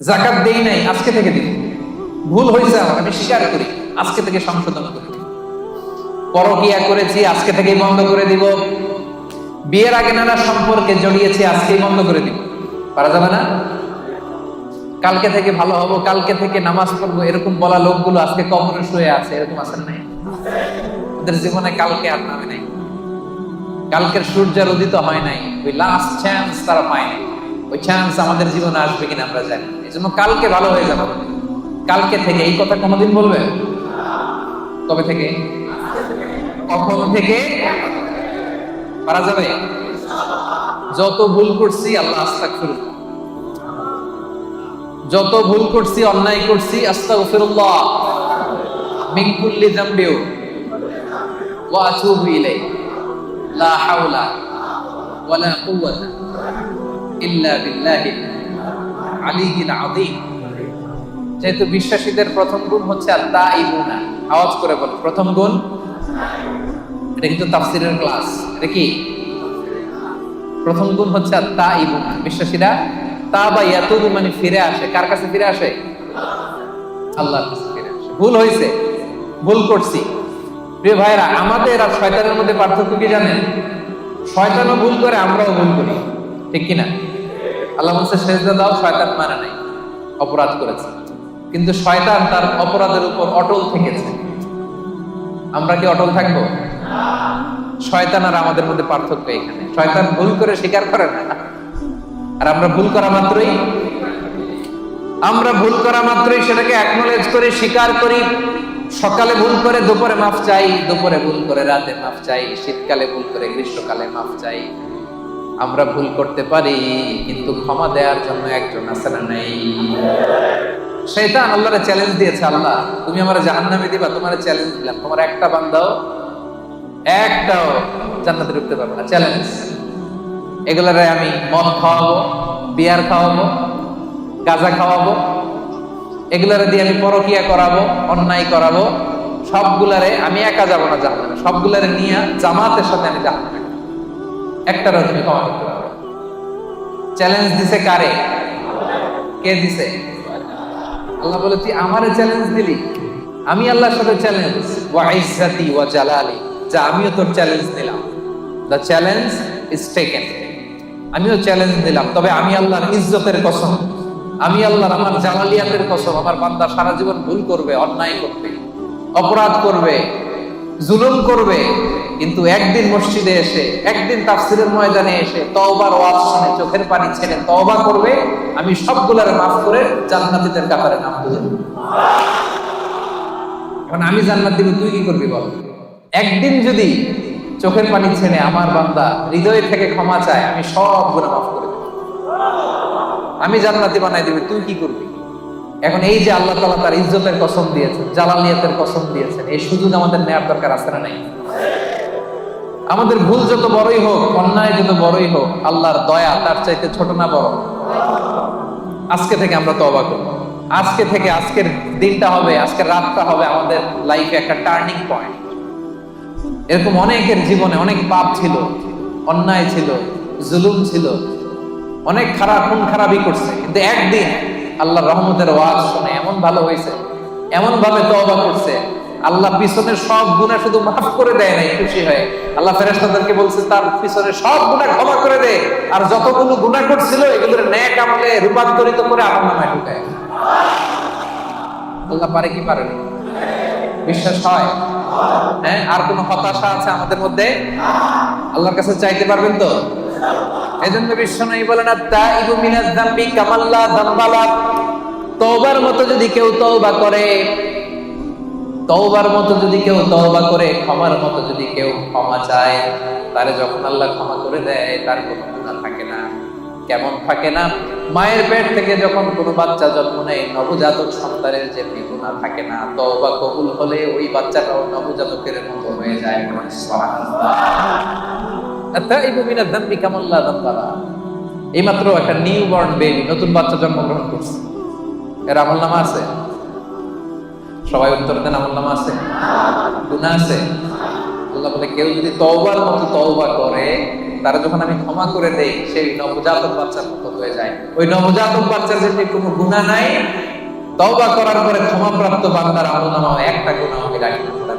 যাকাত দেই নাই, আজকে থেকে দিব। ভুল হয়েছে আমার, আমি স্বীকার করি, আজকে থেকে সংশোধন করি। পরকিয়া করেছি, আজকে থেকেই বন্ধ করে দিব। বিয়ের আগে নানা সম্পর্কে জড়িয়েছি, আজকেই বন্ধ করে দিব। পারা যাবে না? কালকে থেকে ভালো হবো, কালকে থেকে নামাজ পড়বো, এরকম বলা লোকগুলো আজকে কবরে শুয়ে আছে, এরকম আছেন নাই? ওদের জীবনে কালকে আর নামে নাই, কালকের সূর্যের উদিত হয় নাই, ওই লাস্ট চান্স তারা পায় নাই। ওই চান্স আমাদের জীবনে আসবে কিনা আমরা জানি। এই জন্য কালকে ভালো হয়ে যাবো, কালকে থেকে। এই কথা কোনোদিন বলবে? কবে থেকে? কখন থেকে? পারা যাবে? যত ভুল করছি আল্লাহ আস্তাগফিরুল্লাহ, যত ভুল করছি, অন্যায় করছি, আস্তাগফিরুল্লাহ মিন কুল্লি যামবি ওয়া আতুবু ইলাইহি, লা হাওলা ওয়ালা কুওয়াতা ইল্লা বিল্লাহিল আলিয়্যিল আযীম। যেহেতু বিশ্বাসীদের প্রথম গুণ হচ্ছে আত-তাইবুনা, আওয়াজ করে বল, প্রথম গুণ। এটা কিন্তু তাফসীরের ক্লাস। এটা কি? প্রথম গুণ হচ্ছে আত-তাইবুনা, বিশ্বাসীরা তাবা ইয়াতুবু মানে ফিরে আসে। কার কাছে ফিরে আসে? আল্লাহর কাছে ফিরে আসে। ভুল হয়েছে, ভুল করছি। প্রিয় ভাইরা, আমাদের আর শয়তানের মধ্যে পার্থক্য কি জানেন? শয়তানও ভুল করে, আমরাও ভুল করি, ঠিক কিনা? আল্লাহ বলছে সেজদা দাও, শয়তান মানে নাই, অপরাধ করেছে। কিন্তু শয়তান তার অপরাধের উপর অটল থেকেছে। আমরা কি অটল থাকবো? শয়তান আর আমাদের মধ্যে পার্থক্য এখানে। শয়তান ভুল করে স্বীকার করে না, আর আমরা ভুল করা মাত্রই সেটাকে অ্যাকনলেজ করে স্বীকার করি। সকালে ভুল করে দুপুরে মাফ চাই, দুপুরে ভুল করে রাতে মাফ চাই, শীতকালে ভুল করে গ্রীষ্মকালে মাফ চাই। আমরা ভুল করতে পারি, কিন্তু ক্ষমা দেওয়ার জন্য একজন আছে না নাই? শয়তান আল্লাহরে চ্যালেঞ্জ দিয়েছে, আল্লাহ তুমি আমারে জাহান্নামে দিবা, তোমারে চ্যালেঞ্জ দিলাম, তোমার একটা বান্দাও একটাও জান্নাতে ঢুকতে পারবে না, চ্যালেঞ্জ। এগুলারে আমি মদ খাওয়াবো, বিয়ার খাওয়াবো, গাঁজা খাওয়াবো, এগুলারে দিয়ে আমি পরকিয়া করাবো, অন্যায় করাবো, সবগুলারে আমি একা যাবো না জাহান্নামে, সবগুলারে নিয়ে জামাতের সাথে আমি জাহান্নামে, একটারও তুমি ক্ষমা করতে পারবে। চ্যালেঞ্জ দিছে কারে? কে দিছে? আল্লাহ বলে তুই আমারে চ্যালেঞ্জ দিলি, আমি আল্লাহর সাথে চ্যালেঞ্জ। ওয়া ইজ্জাতি ওয়া জালালি, যা আমিও তোর চ্যালেঞ্জ নিলাম। The challenge is taken. আমিও চ্যালেঞ্জ দিলাম, তবে আমি আল্লাহর ইজ্জতের কসম, আমি আল্লাহর আমার জালালিয়াতের কসম, আমার বান্দা সারা জীবন ভুল করবে, অন্যায় করবে, অপরাধ করবে, জুলুম করবে, কিন্তু একদিন মসজিদে এসে, একদিন তাফসীরের ময়দানে এসে তওবার ওয়াজ শুনে চোখের পানি ছেড়ে তওবা করবে, আমি সবগুলারে মাফ করে জান্নাতীদের কাতারে নাম দেব। এখন আমি জান্নাত দিব, তুই কি করবি বল? একদিন যদি চোখের পানি ছেড়ে আমার বান্দা হৃদয় থেকে ক্ষমা চায়, আমি সব গুনাহ মাফ করে দেব, আমি জান্নাতি বানাই দিবি, তুই কি করবি? এখন এই যে আল্লাহ তাআলা তার ইজ্জতের কসম দিয়েছেন, জালালিয়াতের কসম দিয়েছেন, এই সুযোগ আমাদের নেয়ার দরকার আছে না নাই? আমাদের ভুল যত বড়ই হোক, অন্যায় যত বড়ই হোক, আল্লাহর দয়া তার চাইতে ছোট না বড়? আজকে থেকে আমরা তওবা করব। আজকে থেকে, আজকের দিনটা হবে, আজকের রাতটা হবে আমাদের লাইফে একটা টার্নিং পয়েন্ট। এরকম অনেকের জীবনে অনেক পাপ ছিল, অন্যায় ছিল, জুলুম ছিল, অনেক খারাপ খুন খারাপই করছে, কিন্তু একদিন আল্লাহর রহমতের ওয়াজ শুনে এমন ভালো হয়েছে, এমন ভাবে তওবা করছে, আল্লাহ পিছনের সব গুনাহ শুধু মাফ করে দেয় নাই, খুশি হয়ে আল্লাহ ফেরেশতাদেরকে বলছে তার পিছনের সব গুনাহ ক্ষমা করে দে, আর যতগুলো গুনাহ করছিল এগুলোর নেক আমলে রূপান্তরিত করে আমার নামে ঢুকায়। আল্লাহ পারে কি পারে না? বিশ্বাস হয়? হ্যাঁ? আর কোনো হতাশা আছে আমাদের মধ্যে? আল্লাহর কাছে চাইতে পারবেন তো? এজন্য বিশ্বনবী বলেন, আত-তাইবু মিনাজ যামবি কামান লা যামবা লাহু। তওবার মতো যদি কেউ তওবা করে, তওবার মতো যদি কেউ তওবা করে, ক্ষমার মতো যদি কেউ ক্ষমা চায়, তারে যখন আল্লাহ ক্ষমা করে দেয়, তার কোনো গুনাহ থাকে না। কেমন থাকে না? মায়ের পেট থেকে যখন কোনো বাচ্চা জন্ম নেয়, নবজাতক সন্তানের যে গুনাহ থাকে না, তওবা কবুল হলে ওই বাচ্চাটাও নবজাতকের মতো হয়ে যায়। সুবহানাল্লাহ। আত-তাইবু মিনাজ যামবি কামান লা যামবা লাহু। এইমাত্র একটা নিউবর্ন বেবি, নতুন বাচ্চা জন্মগ্রহণ করছে, এর আমলনামা আছে? সবাই উত্তর দেন, আমলনামা আছে? গুনাহ আছে? আল্লাহ বলে কেউ যদি তওবার মতো তওবা করে, তারা যখন আমি ক্ষমা করে দেই, সেই নবজাতক বাচ্চার মতো হয়ে যায়। ওই নবজাতক বাচ্চার যদি কোনো গুনাহ নাই, তওবা করার পরে ক্ষমাপ্রাপ্ত বান্দার আমলনামায় একটা গুনাহ আমি রাখি না। আল্লাহ